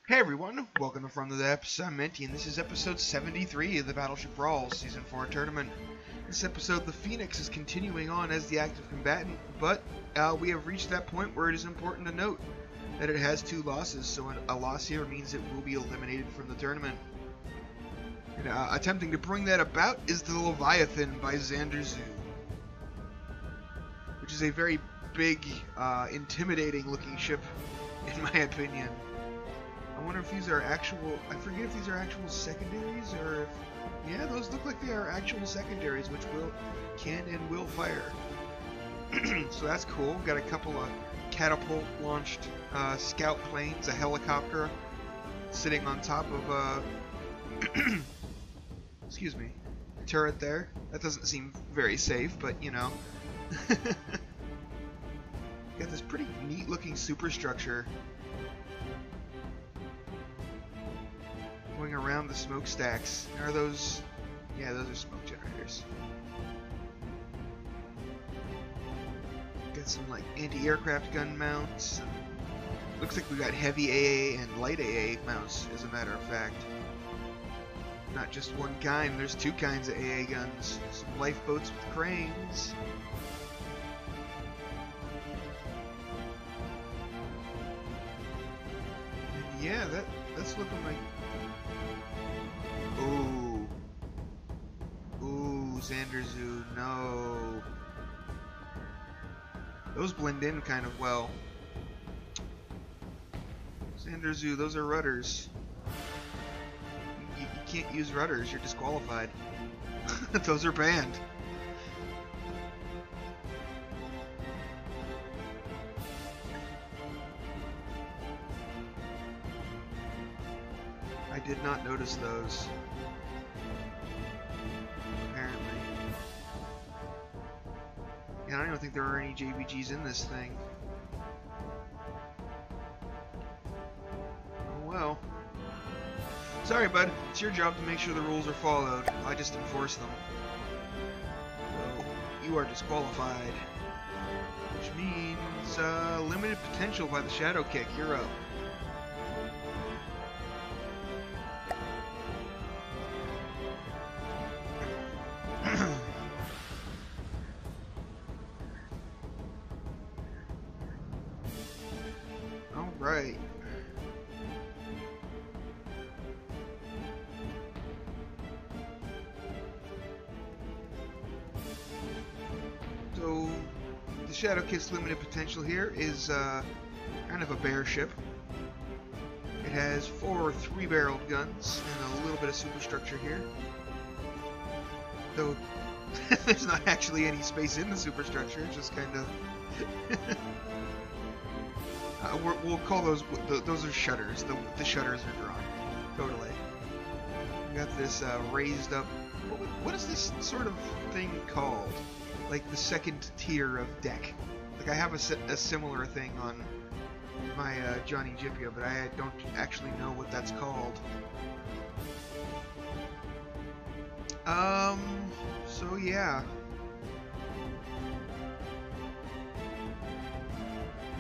Hey everyone, welcome to From the Depths. I'm Menti, and this is episode 73 of the Battleship Brawl Season 4 tournament. This episode, the Phoenix is continuing on as the active combatant, but we have reached that point where it is important to note that it has 2 losses, so a loss here means it will be eliminated from the tournament. And, attempting to bring that about is the Leviathan by Xander Zoo, which is a very big, intimidating looking ship, in my opinion. I wonder if these are actual, I forget if these are actual secondaries, or if, yeah, those look like they are actual secondaries, which can and will fire. So that's cool. Got a couple of catapult-launched scout planes, a helicopter sitting on top of excuse me, turret there. That doesn't seem very safe, but you know. Got this pretty neat-looking superstructure going around the smokestacks. Are those? Yeah, those are smoke generators. Got some like anti-aircraft gun mounts. Looks like we got heavy AA and light AA mounts, as a matter of fact. Not just one kind, there's 2 kinds of AA guns. Some lifeboats with cranes. And yeah, that's looking like... Ooh. Ooh, Xander Zoo, no. Those blend in kind of well. Xander Zoo, those are rudders. You can't use rudders, you're disqualified. Those are banned. I did not notice those. Apparently. Yeah, I don't even think there are any JBGs in this thing. Oh well. Sorry, bud. It's your job to make sure the rules are followed. I just enforce them. So, you are disqualified. Which means, limited potential by the Shadow Kick. You're up. Alright. So, the Shadow Kick's limited potential here is kind of a bear ship. It has 4 3-barreled guns and a little bit of superstructure here. Though there's not actually any space in the superstructure, it's just kind of... we'll call those are shutters. The shutters are drawn. Totally. We got this raised up... What is this sort of thing called? Like the second tier of deck. Like I have a similar thing on my Johnny Gypia, but I don't actually know what that's called. So yeah.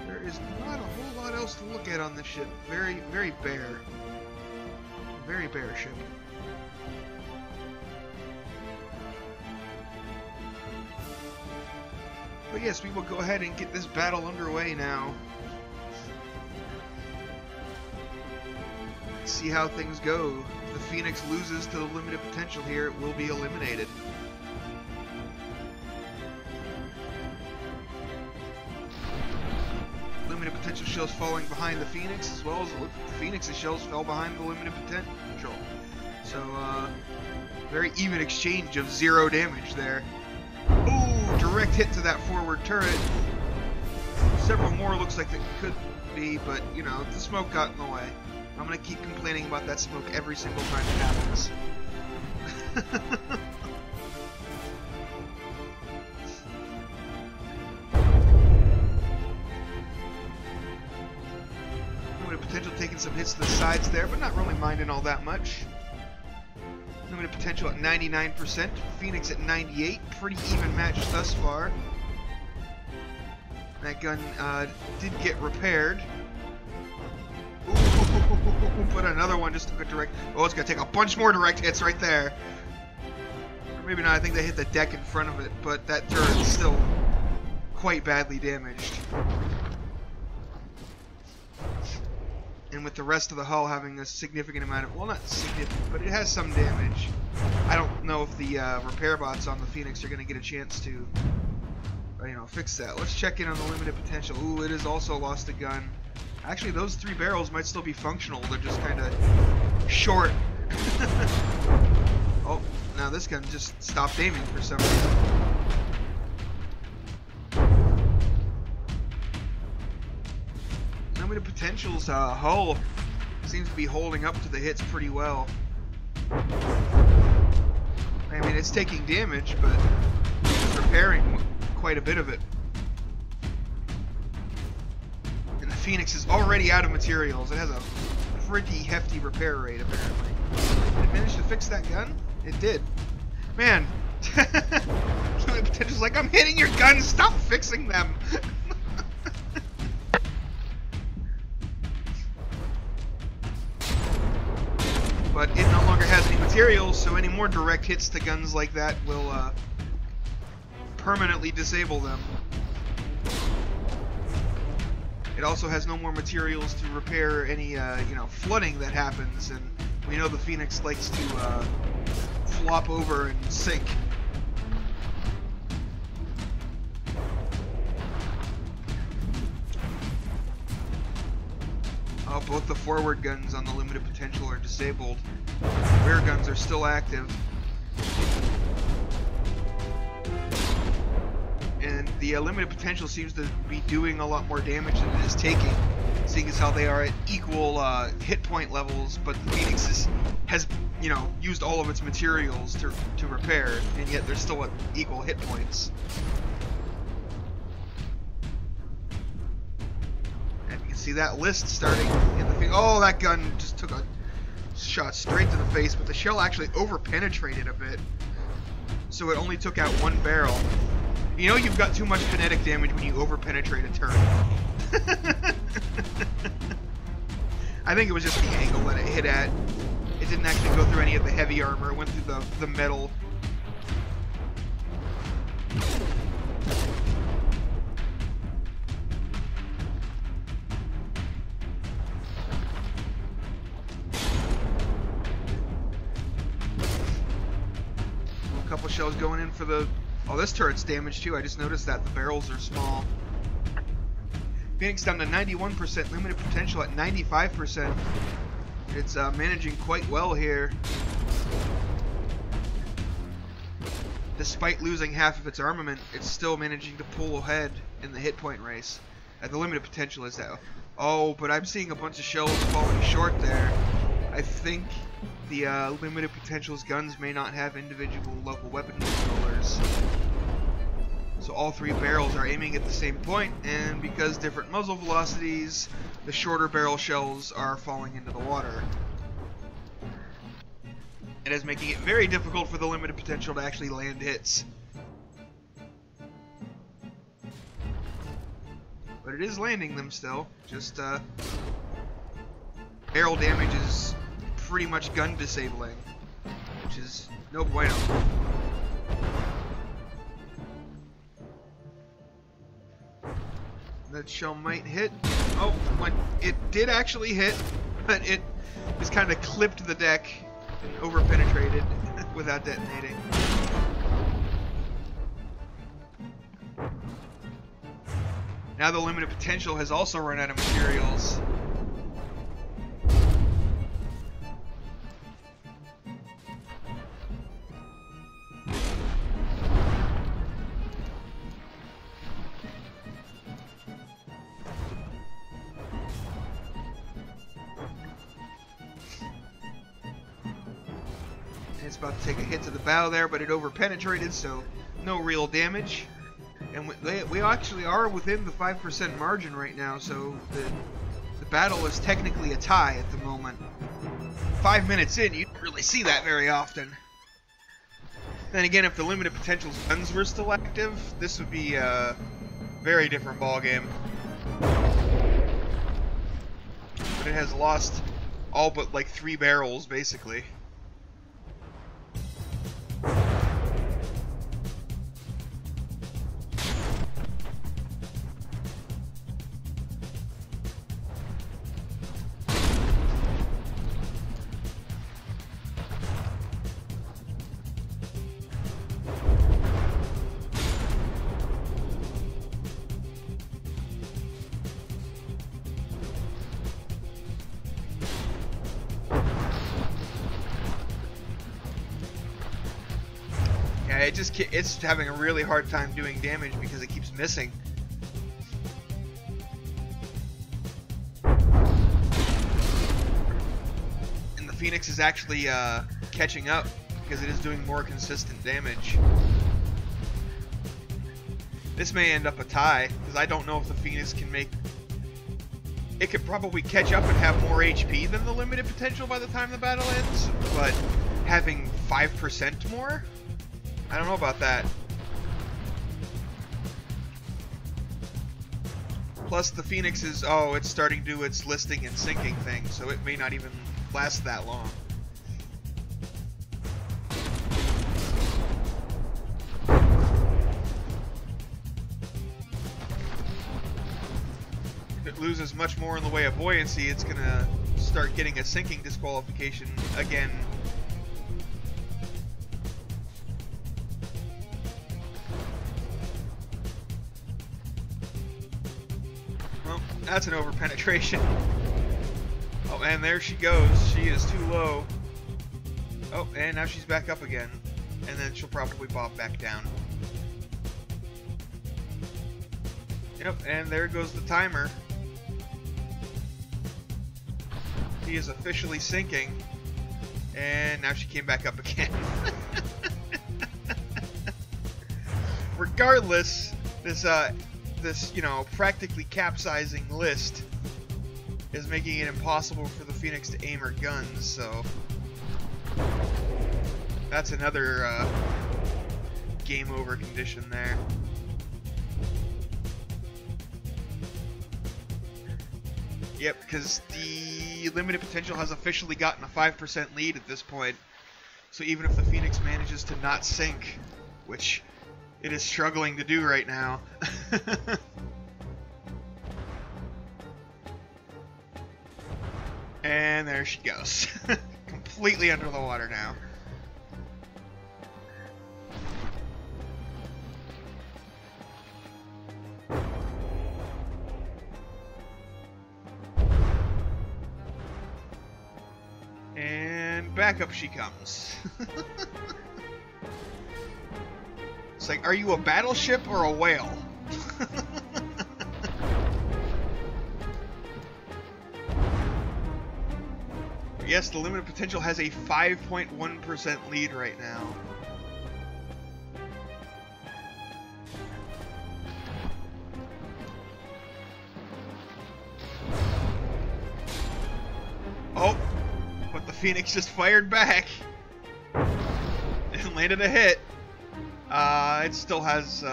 There is not a whole lot else to look at on this ship. Very, very bare. Very bare ship. But yes, we will go ahead and get this battle underway now. Let's see how things go. If the Phoenix loses to the limited potential here, it will be eliminated. Limited potential shells falling behind the Phoenix, as well as the Phoenix's shells fell behind the limited potential. So, very even exchange of 0 damage there. Ooh, direct hit to that forward turret. Several more looks like it could be, but, you know, the smoke got in the way. I'm gonna keep complaining about that smoke every single time it happens. Limited potential taking some hits to the sides there, but not really minding all that much. Limited potential at 99%, Phoenix at 98%, pretty even match thus far. That gun did get repaired. Ooh, another one just took a direct... Oh, it's going to take a bunch more direct hits right there. Or maybe not, I think they hit the deck in front of it, but that turret's still quite badly damaged. And with the rest of the hull having a significant amount of... Well, not significant, but it has some damage. I don't know if the repair bots on the Phoenix are going to get a chance to, you know, fix that. Let's check in on the limited potential. Ooh, it has also lost a gun. Actually, those 3 barrels might still be functional. They're just kind of short. Oh, now this gun just stopped aiming for some reason. Limited potential's hull seems to be holding up to the hits pretty well. I mean, it's taking damage, but it's repairing quite a bit of it. And the Phoenix is already out of materials. It has a pretty hefty repair rate, apparently. Did it manage to fix that gun? It did. Man, limited potential's like, I'm hitting your guns, stop fixing them! But it no longer has any materials, so any more direct hits to guns like that will permanently disable them. It also has no more materials to repair any you know, flooding that happens, and we know the Phoenix likes to flop over and sink. Oh, both the forward guns on the limited potential are disabled. Rear guns are still active. And the limited potential seems to be doing a lot more damage than it is taking, seeing as how they are at equal hit point levels, but the Phoenix has, you know, used all of its materials to repair, and yet they're still at equal hit points. See that list starting in the... Oh, that gun just took a shot straight to the face, but the shell actually over-penetrated a bit, so it only took out 1 barrel. You know you've got too much kinetic damage when you over-penetrate a turret. I think it was just the angle that it hit at. It didn't actually go through any of the heavy armor. It went through the metal. Couple shells going in for the... Oh, this turret's damaged too. I just noticed that the barrels are small. Phoenix down to 91%, limited potential at 95%. It's managing quite well here. Despite losing half of its armament, it's still managing to pull ahead in the hit point race. The limited potential is that... Oh, but I'm seeing a bunch of shells falling short there. I think the limited potential's guns may not have individual local weapon controllers. So all 3 barrels are aiming at the same point, and because different muzzle velocities, the shorter barrel shells are falling into the water. It is making it very difficult for the limited potential to actually land hits. But it is landing them still, just barrel damage is pretty much gun disabling, which is no bueno. That shell might hit. Oh, it did actually hit, but it just kind of clipped the deck and over-penetrated without detonating. Now the limited potential has also run out of materials. It's about to take a hit to the bow there, but it over-penetrated, so no real damage. And we actually are within the 5% margin right now, so the battle is technically a tie at the moment. 5 minutes in, you don't really see that very often. Then again, if the limited potential's guns were still active, this would be a very different ballgame. But it has lost all but like 3 barrels, basically. It's having a really hard time doing damage because it keeps missing. And the Phoenix is actually catching up because it is doing more consistent damage. This may end up a tie because I don't know if the Phoenix can make... It could probably catch up and have more HP than the limited potential by the time the battle ends, but having 5% more? I don't know about that. Plus the Phoenix is, oh, it's starting to do its listing and sinking thing, so it may not even last that long. If it loses much more in the way of buoyancy, it's gonna start getting a sinking disqualification again. That's an over-penetration. Oh, and there she goes. She is too low. Oh, and now she's back up again. And then she'll probably bob back down. Yep, and there goes the timer. She is officially sinking. And now she came back up again. Regardless, this, you know, practically capsizing list is making it impossible for the Phoenix to aim her guns, so that's another game over condition there. Yep, because the limited potential has officially gotten a 5% lead at this point, so even if the Phoenix manages to not sink, which it is struggling to do right now. And there she goes. Completely under the water now. And back up she comes. It's like, are you a battleship or a whale? Yes, the limited potential has a 5.1% lead right now. Oh, but the Phoenix just fired back and landed a hit. It still has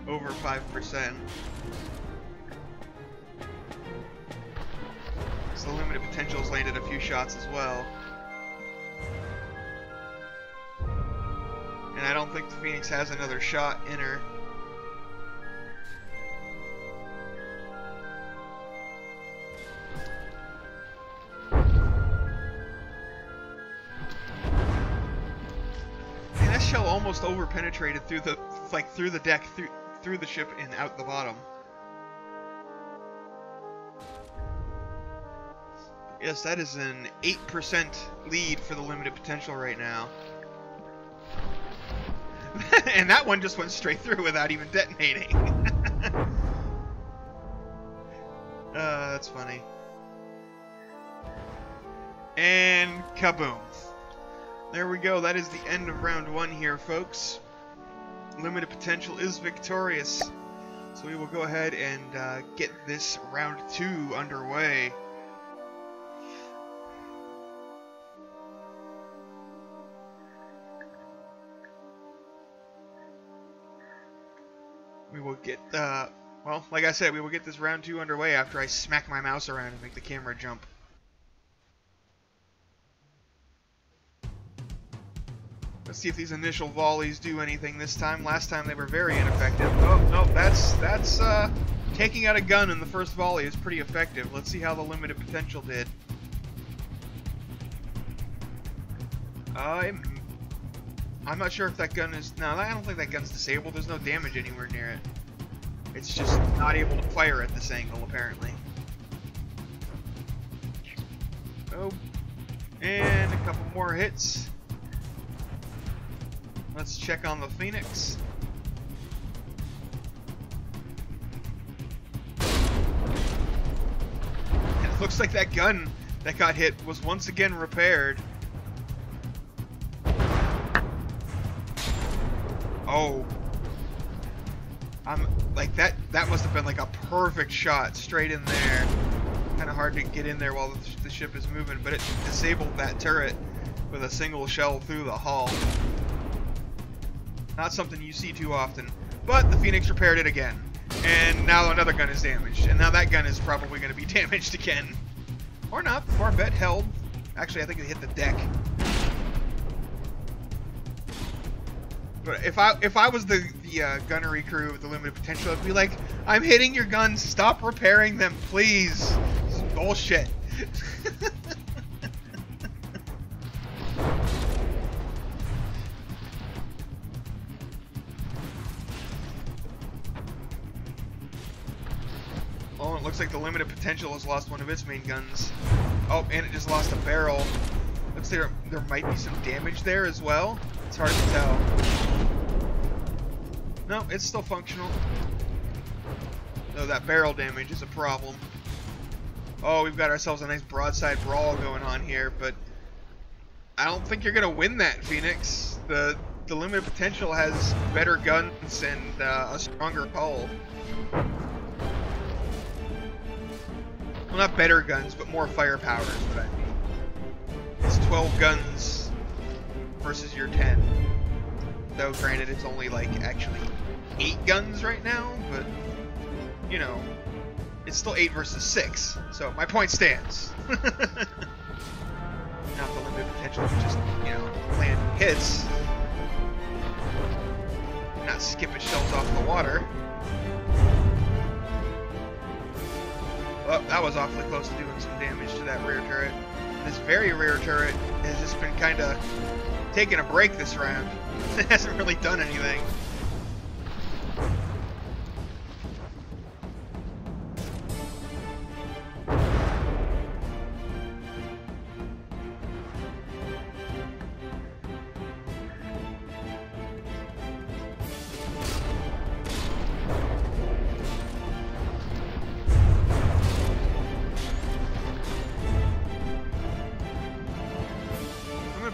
over 5%. So the limited potential's landed a few shots as well. And I don't think the Phoenix has another shot in her. Man, that shell almost over-penetrated through the, like, through the deck, through the ship and out the bottom. Yes, that is an 8% lead for the limited potential right now. And that one just went straight through without even detonating. That's funny. And kaboom. There we go. That is the end of round 1 here, folks. Limited potential is victorious. So we will go ahead and get this round 2 underway. We will get, well, like I said, we will get this round 2 underway after I smack my mouse around and make the camera jump. Let's see if these initial volleys do anything this time. Last time they were very ineffective. Oh, no, that's taking out a gun in the first volley is pretty effective. Let's see how the limited potential did. I'm not sure if that gun is... No, I don't think that gun's disabled. There's no damage anywhere near it. It's just not able to fire at this angle, apparently. Oh. And a couple more hits. Let's check on the Phoenix. And it looks like that gun that got hit was once again repaired. Oh. I'm like that must have been like a perfect shot straight in there. Kind of hard to get in there while the ship is moving, but it disabled that turret with a single shell through the hull. Not something you see too often, but the Phoenix repaired it again. And now another gun is damaged, and now that gun is probably going to be damaged again. Or not, the Corvette held. Actually, I think it hit the deck. But if I was the gunnery crew with the limited potential, I'd be like, I'm hitting your guns, stop repairing them, please. This is bullshit. Oh, it looks like the limited potential has lost one of its main guns. Oh, and it just lost a barrel. Looks like there might be some damage there as well. It's hard to tell. No, it's still functional. No, that barrel damage is a problem. Oh, we've got ourselves a nice broadside brawl going on here, but I don't think you're gonna win that, Phoenix. The limited potential has better guns and a stronger hull. Well, not better guns, but more firepower is what I mean. It's 12 guns versus your 10. Though, granted, it's only like actually 8 guns right now, but you know, it's still 8 versus 6. So my point stands. Not the limited potential to just, you know, land hits, not skipping shells off the water. Oh, that was awfully close to doing some damage to that rear turret. This very rear turret has just been kind of taking a break this round. It hasn't really done anything.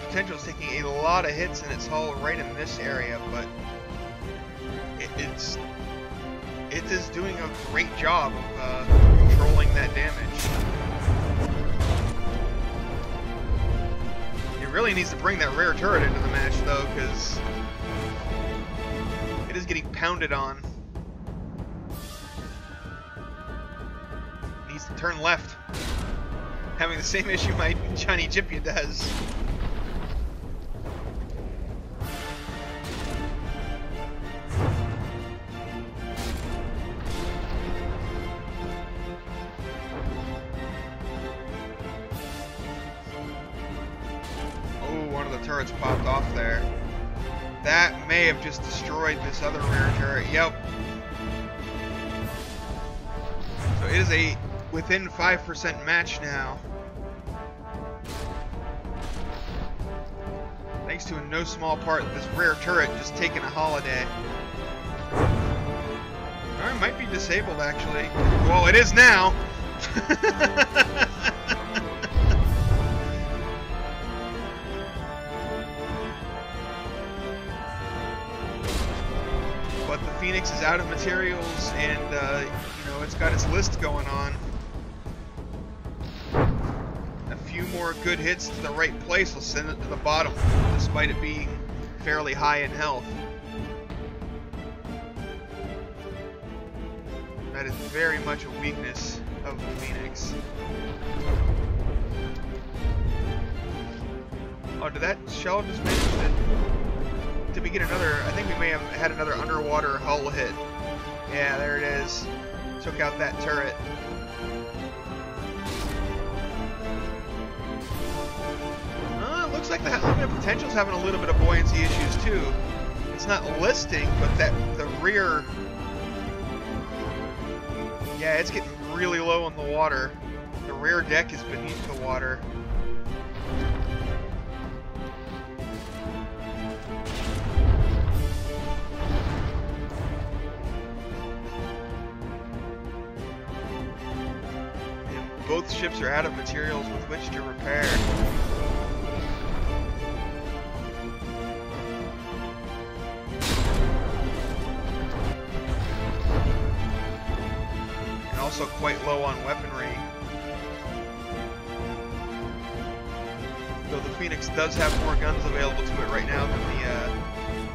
Potential is taking a lot of hits in its hull right in this area, but it is doing a great job of controlling that damage. It really needs to bring that rear turret into the match, though, because it is getting pounded on. It needs to turn left, having the same issue my Johnny Gypia does. Turrets popped off there. That may have just destroyed this other rear turret. Yep. So it is a within 5% match now. Thanks to in no small part this rear turret just taking a holiday. Or it might be disabled actually. Well, it is now. But the Phoenix is out of materials, and you know, it's got its list going on. A few more good hits to the right place will send it to the bottom, despite it being fairly high in health. That is very much a weakness of the Phoenix. Oh, did that shell just manage to... Did we get another... I think we may have had another underwater hull hit. Yeah, there it is. Took out that turret. It looks like the limited potential's having a little bit of buoyancy issues too. It's not listing, but the rear... Yeah, it's getting really low on the water. The rear deck is beneath the water. And both ships are out of materials with which to repair. Also quite low on weaponry. Though the Phoenix does have more guns available to it right now than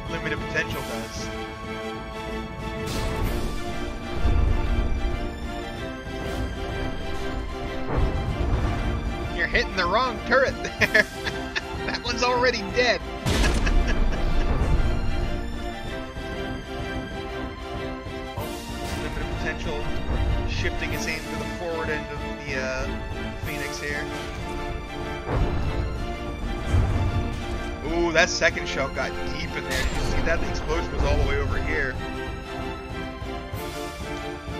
the limited potential does. You're hitting the wrong turret there. That one's already dead. Limited potential. Shifting its aim to the forward end of the Phoenix here. Ooh, that second shell got deep in there. Did you see that? The explosion was all the way over here.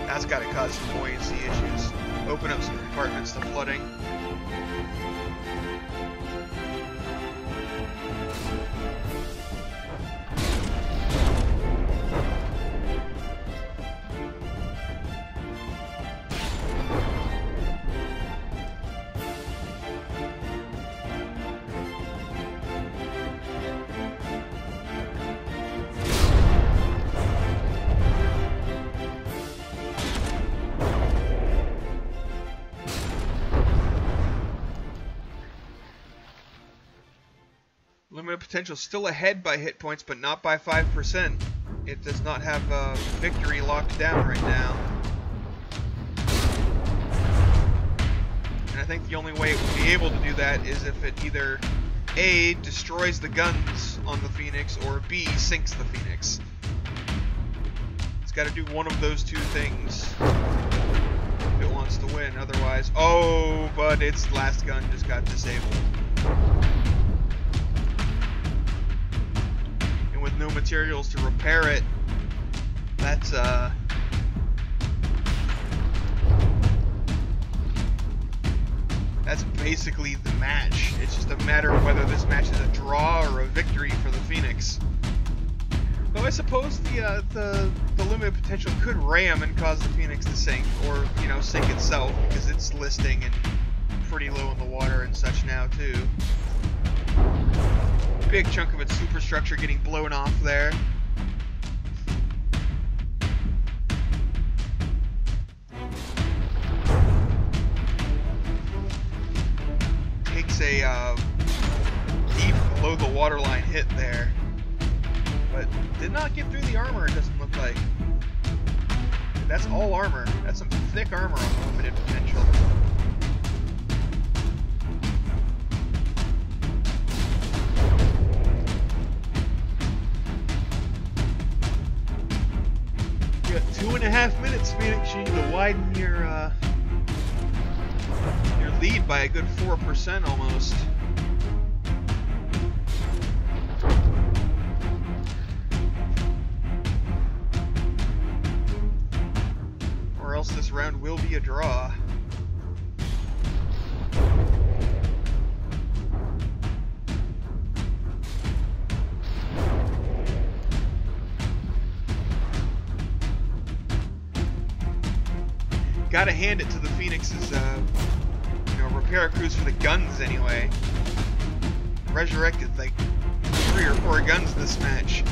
That's got to cause some buoyancy issues. Open up some compartments to flooding. Limited potential still ahead by hit points, but not by 5%. It does not have victory locked down right now. And I think the only way it would be able to do that is if it either A, destroys the guns on the Phoenix, or B, sinks the Phoenix. It's got to do one of those two things if it wants to win. Otherwise, oh, but its last gun just got disabled. With no materials to repair it, that's basically the match. It's just a matter of whether this match is a draw or a victory for the Phoenix. Though I suppose the limited potential could ram and cause the Phoenix to sink, or sink itself, because it's listing and pretty low in the water and such now too. Big chunk of its superstructure getting blown off there. Takes a deep below the waterline hit there, but did not get through the armor, it doesn't look like. That's all armor. That's some thick armor on the limited potential. You got 2.5 minutes, Phoenix. You need to widen your lead by a good 4% almost. Or else this round will be a draw. Gotta hand it to the Phoenix's, repair crews for the guns anyway. Resurrected like 3 or 4 guns this match.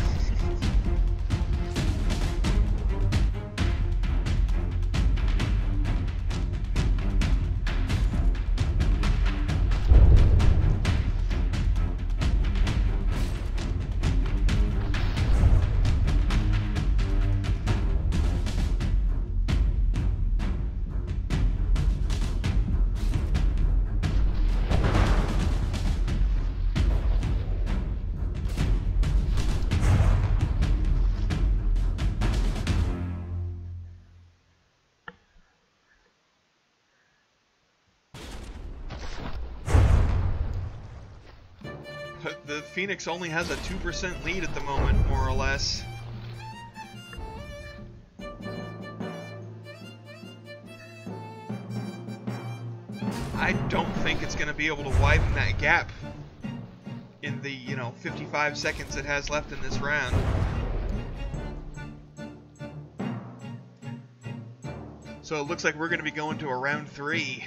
The Phoenix only has a 2% lead at the moment, more or less. I don't think it's going to be able to widen that gap in the, 55 seconds it has left in this round. So it looks like we're going to be going to a round 3.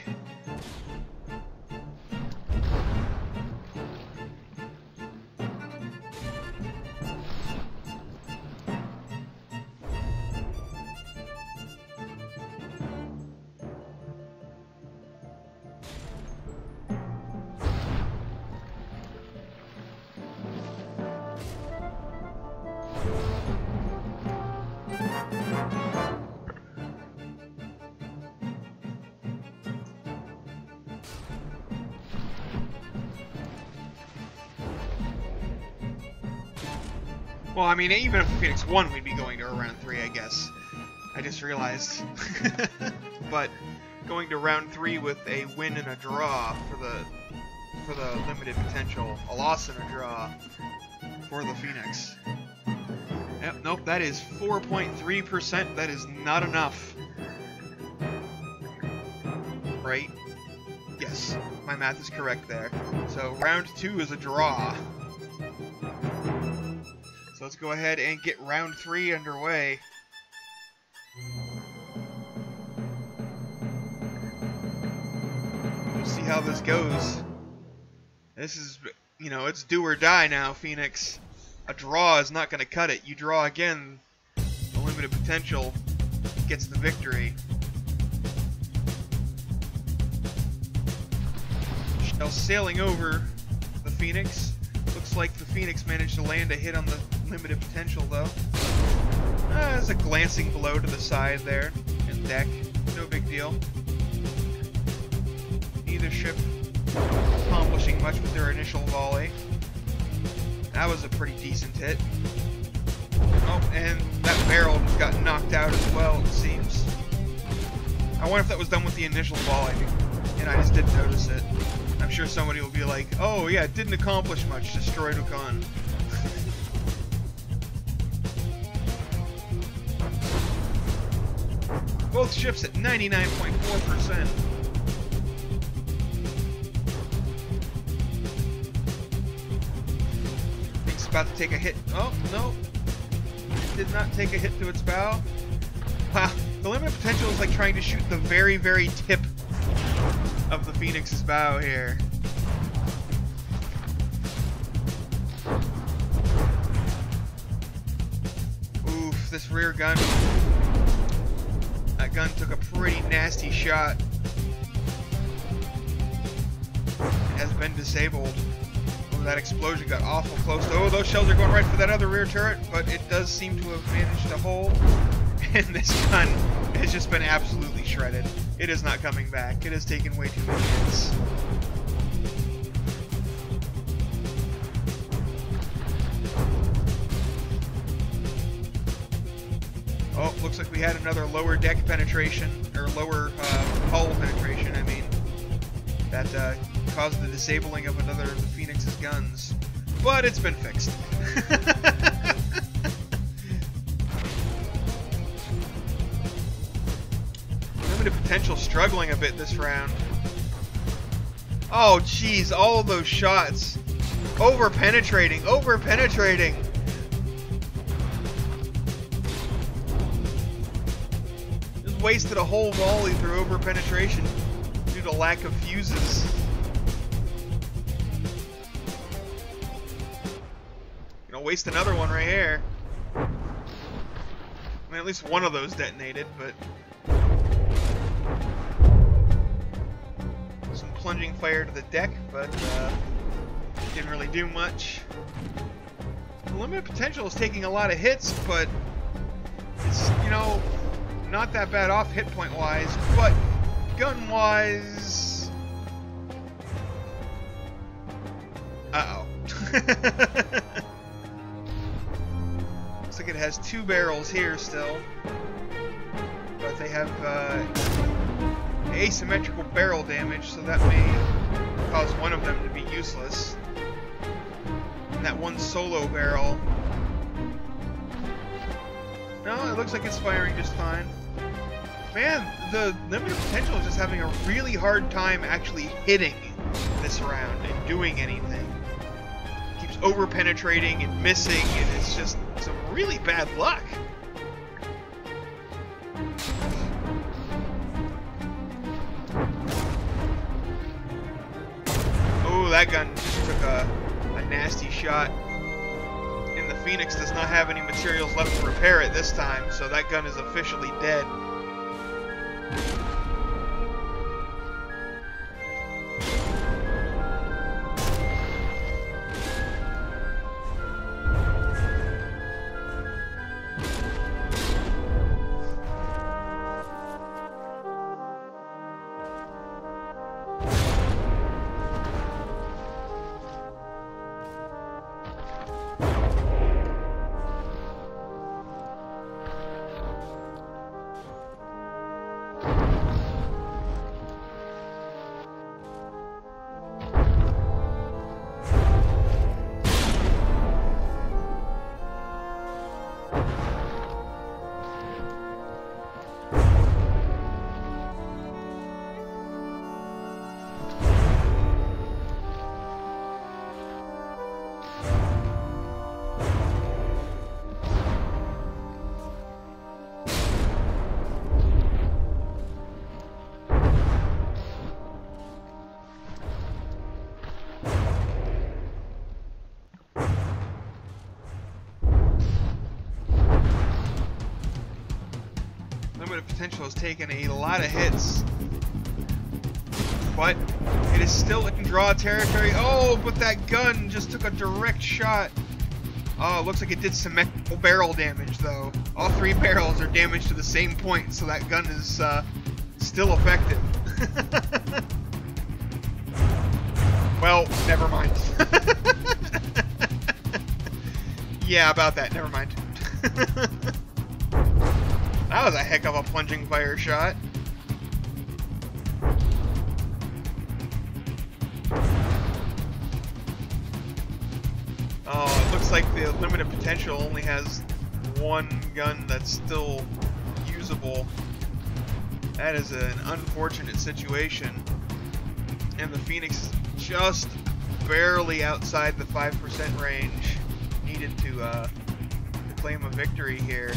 Well, I mean, even if Phoenix won, we'd be going to a round 3, I guess. I just realized. But going to round 3 with a win and a draw for the limited potential, a loss and a draw for the Phoenix. Yep, nope, that is 4.3%. That is not enough. Right? Yes, my math is correct there. So round 2 is a draw. So let's go ahead and get round 3 underway. We'll see how this goes. This is, it's do or die now, Phoenix. A draw is not going to cut it. You draw again, the limited potential gets the victory. Shell sailing over the Phoenix. Looks like the Phoenix managed to land a hit on the limited potential, though. There's a glancing blow to the side there and deck. No big deal. Neither ship accomplishing much with their initial volley. That was a pretty decent hit. Oh, and that barrel just got knocked out as well, it seems. I wonder if that was done with the initial volley, and I just didn't notice it. I'm sure somebody will be like, oh yeah, it didn't accomplish much, destroyed Okan. Both ships at 99.4%. It's about to take a hit. Oh, no. It did not take a hit to its bow. Wow, the limit potential is like trying to shoot the very, very tip of the Phoenix's bow here. Oof, this rear gun. That gun took a pretty nasty shot. It has been disabled. Oh, that explosion got awful close. Oh, those shells are going right for that other rear turret, but it does seem to have managed to hold. And this gun has just been absolutely shredded. It is not coming back. It has taken way too many hits. Oh, looks like we had another lower deck penetration, or lower hull penetration, I mean. That caused the disabling of another of the Phoenix's guns. But it's been fixed. Limited potential struggling a bit this round. Oh, jeez, all of those shots. Over-penetrating, over-penetrating. Just wasted a whole volley through over-penetration due to lack of fuses. Gonna waste another one right here. I mean, at least one of those detonated, but some plunging fire to the deck, but didn't really do much. The limited potential is taking a lot of hits, but it's, not that bad off hit point wise, but gun wise, uh-oh. Looks like it has 2 barrels here still, but they have asymmetrical barrel damage, so that may cause one of them to be useless. that one solo barrel. No, it looks like it's firing just fine. Man, the limited potential is just having a really hard time actually hitting this round and doing anything. It keeps over-penetrating and missing, and it's just some really bad luck. Oh, that gun just took a nasty shot. And the Phoenix does not have any materials left to repair it this time, so that gun is officially dead. Potential has taken a lot of hits, but it is still in draw territory. Oh, but that gun just took a direct shot. Oh, it looks like it did symmetrical barrel damage, though. All three barrels are damaged to the same point, so that gun is still effective. Well, never mind. Yeah, about that, never mind. That was a heck of a plunging fire shot. Oh, it looks like the limited potential only has one gun that's still usable. That is an unfortunate situation. And the Phoenix is just barely outside the 5% range needed to claim a victory here.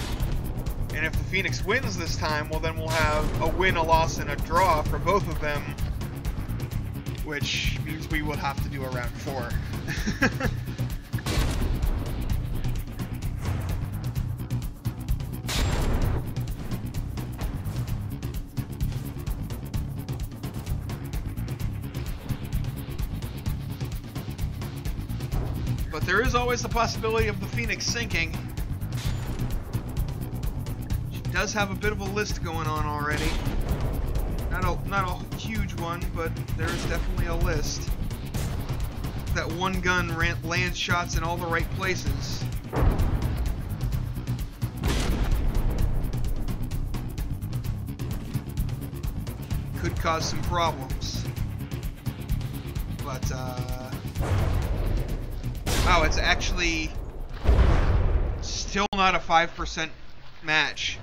And if the Phoenix wins this time, well then we'll have a win, a loss, and a draw for both of them, which means we will have to do a round 4. But there is always the possibility of the Phoenix sinking. Does have a bit of a list going on already. Not a huge one, but there is definitely a list. That one gun lands shots in all the right places. Could cause some problems. But wow, it's actually still not a 5% match.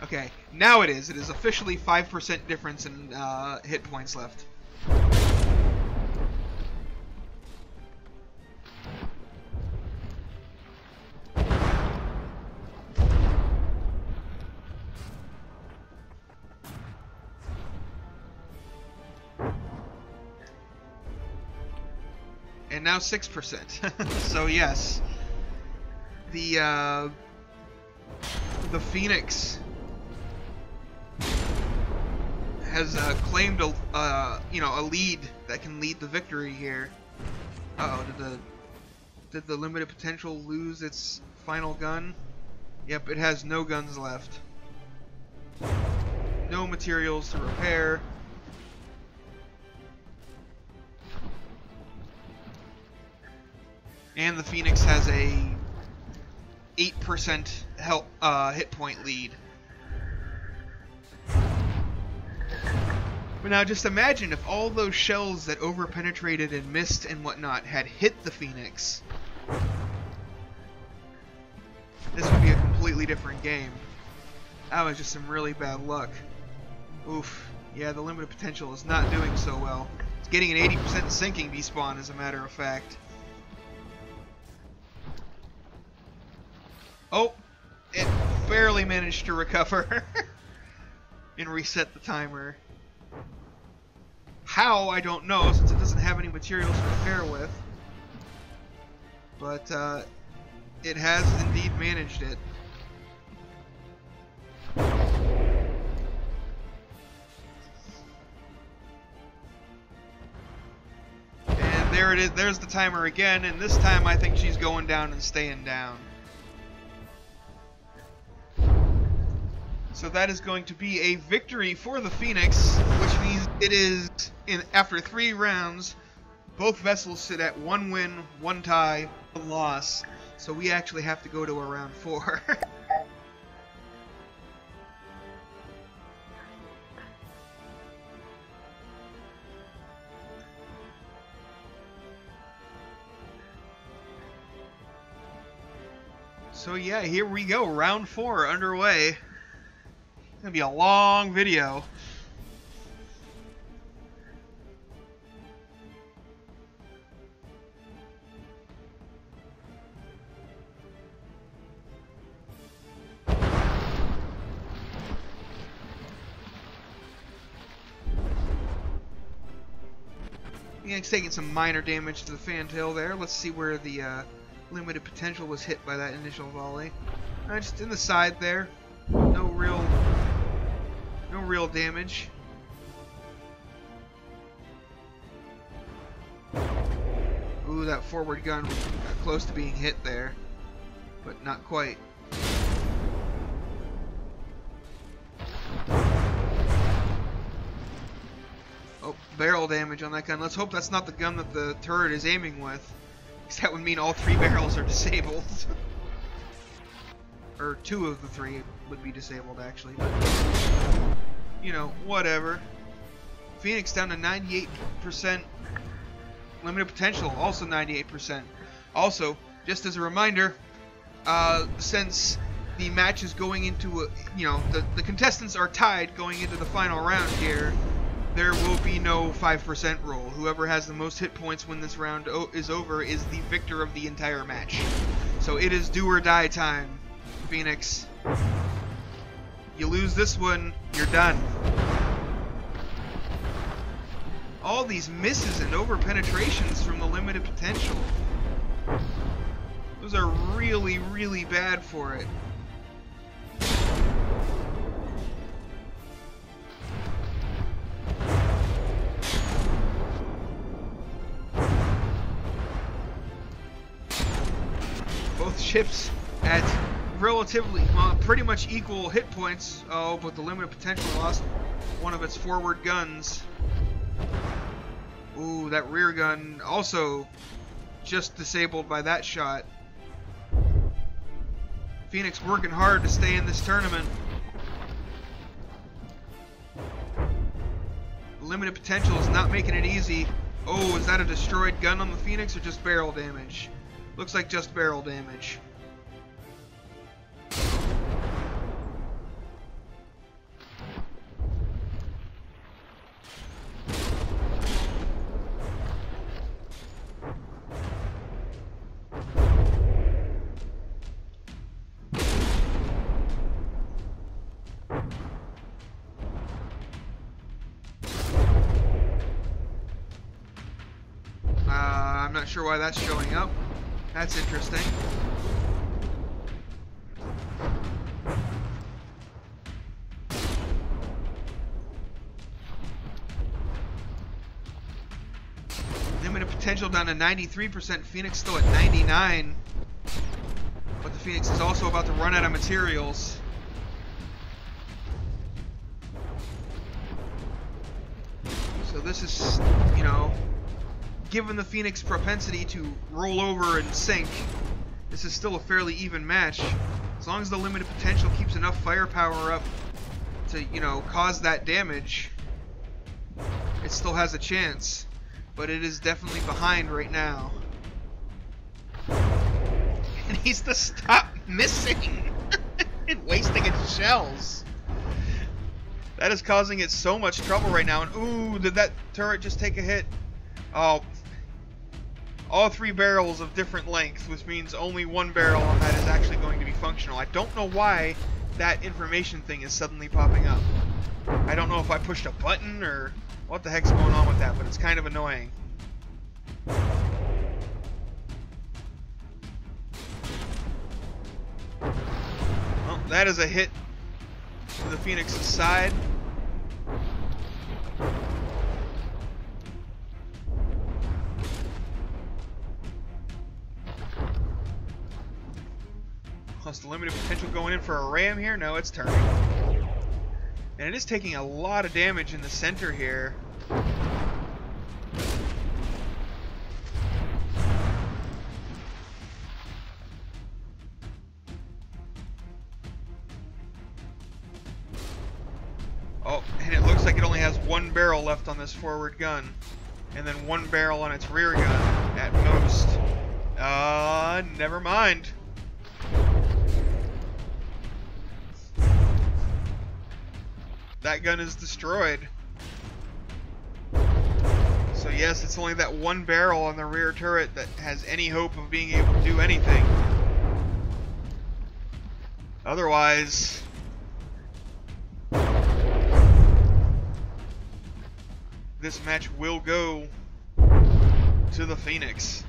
Okay, now it is. It is officially 5% difference in hit points left. And now 6%. So yes, the Phoenix has claimed a lead that can lead the victory here. Uh-oh, did the limited potential lose its final gun? Yep, it has no guns left. No materials to repair. And the Phoenix has a 8% hit point lead. But now just imagine if all those shells that over-penetrated and missed and whatnot had hit the Phoenix. This would be a completely different game. That was just some really bad luck. Oof. Yeah, the limited potential is not doing so well. It's getting an 80% sinking despawn, as a matter of fact. Oh! It barely managed to recover and reset the timer. How, I don't know, since it doesn't have any materials to repair with. But, it has indeed managed it. And there it is, there's the timer again, and this time I think she's going down and staying down. So that is going to be a victory for the Phoenix, which means it is, after 3 rounds, both vessels sit at 1 win, 1 tie, 1 loss. So we actually have to go to a round 4. So yeah, here we go, round 4 underway. It's gonna be a long video. Phoenix taking some minor damage to the fantail there. Let's see where the limited potential was hit by that initial volley. Just in the side there. No real damage. Ooh, that forward gun was close to being hit there, but not quite. Oh, barrel damage on that gun. Let's hope that's not the gun that the turret is aiming with, because that would mean all 3 barrels are disabled. Or 2 of the 3 would be disabled, actually. But, you know, whatever. Phoenix down to 98%. Limited potential, also 98%. Also, just as a reminder, since the match is going into, the contestants are tied going into the final round here, there will be no 5% rule. Whoever has the most hit points when this round is over is the victor of the entire match. So it is do or die time, Phoenix. You lose this one, you're done. All these misses and over-penetrations from the limited potential. Those are really, really bad for it. Both ships at relatively, pretty much equal hit points. Oh, but the limited potential lost one of its forward guns. Ooh, that rear gun also just disabled by that shot. Phoenix working hard to stay in this tournament. Limited potential is not making it easy. Oh, is that a destroyed gun on the Phoenix or just barrel damage? Looks like just barrel damage. I'm not sure why that's showing up. That's interesting. Limited potential down to 93%. Phoenix still at 99%. But the Phoenix is also about to run out of materials. So this is, given the Phoenix propensity to roll over and sink, this is still a fairly even match. As long as the limited potential keeps enough firepower up to, cause that damage. it still has a chance, but it is definitely behind right now. It needs to stop missing and wasting its shells. That is causing it so much trouble right now. And ooh, did that turret just take a hit? Oh, all 3 barrels of different length, which means only 1 barrel on that is actually going to be functional. I don't know why that information thing is suddenly popping up. I don't know if I pushed a button or what the heck's going on with that, but it's kind of annoying. Well, that is a hit to the Phoenix's side. Plus the limited potential going in for a ram here. No, it's turning. And it is taking a lot of damage in the center here. Oh, and it looks like it only has 1 barrel left on this forward gun. And then 1 barrel on its rear gun at most. Never mind. That gun is destroyed. So yes, it's only that 1 barrel on the rear turret that has any hope of being able to do anything. Otherwise, this match will go to the Phoenix.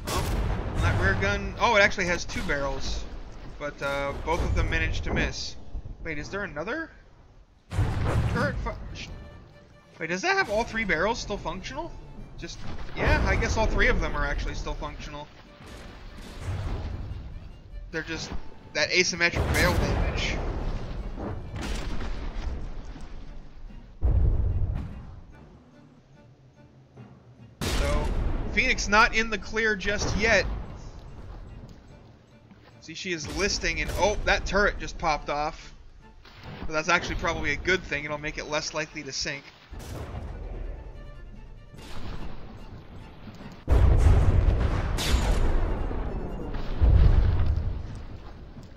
Oh, that rear gun, oh, it actually has 2 barrels, but both of them managed to miss. Wait, is there another turret? Wait, does that have all 3 barrels still functional? Just, yeah, I guess all 3 of them are actually still functional. They're just that asymmetric barrel damage. So, Phoenix not in the clear just yet. See, she is listing, and oh, that turret just popped off. But that's actually probably a good thing. It'll make it less likely to sink.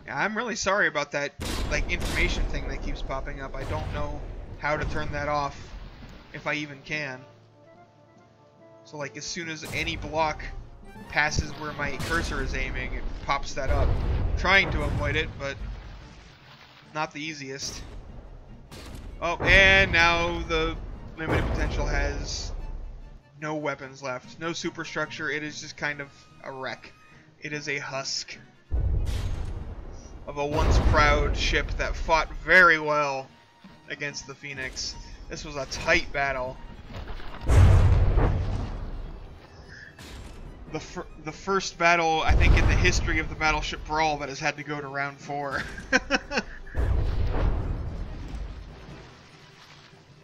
Yeah, I'm really sorry about that, like, information thing that keeps popping up. I don't know how to turn that off, if I even can. So, like, as soon as any block passes where my cursor is aiming, it pops that up. I'm trying to avoid it, but not the easiest. Oh, and now the limited potential has no weapons left, no superstructure. It is just kind of a wreck. It is a husk of a once proud ship that fought very well against the Phoenix. This was a tight battle. The first battle, I think, in the history of the Battleship Brawl that has had to go to round 4.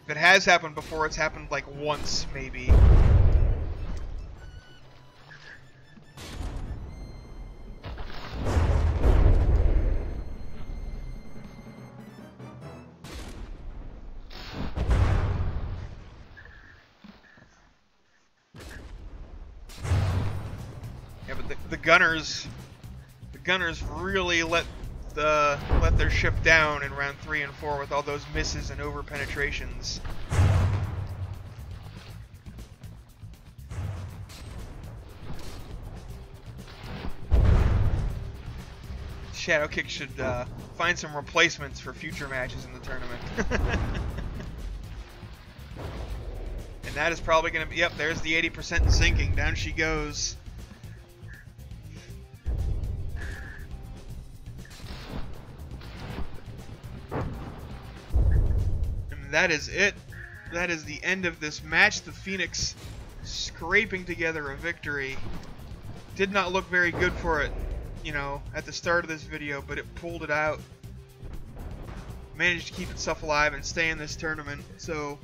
If it has happened before, it's happened like once, maybe. Yeah, but the gunners really let their ship down in round 3 and 4 with all those misses and over penetrations. Shadow Kick should find some replacements for future matches in the tournament. And that is probably going to be, yep, there's the 80% sinking. Down she goes. That is it. That is the end of this match. The Phoenix scraping together a victory. Did not look very good for it, you know, at the start of this video, but it pulled it out. Managed to keep itself alive and stay in this tournament. So,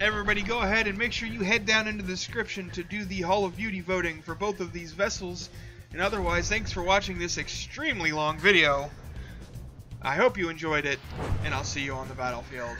everybody go ahead and make sure you head down into the description to do the Hall of Beauty voting for both of these vessels. And otherwise, thanks for watching this extremely long video. I hope you enjoyed it, and I'll see you on the battlefield.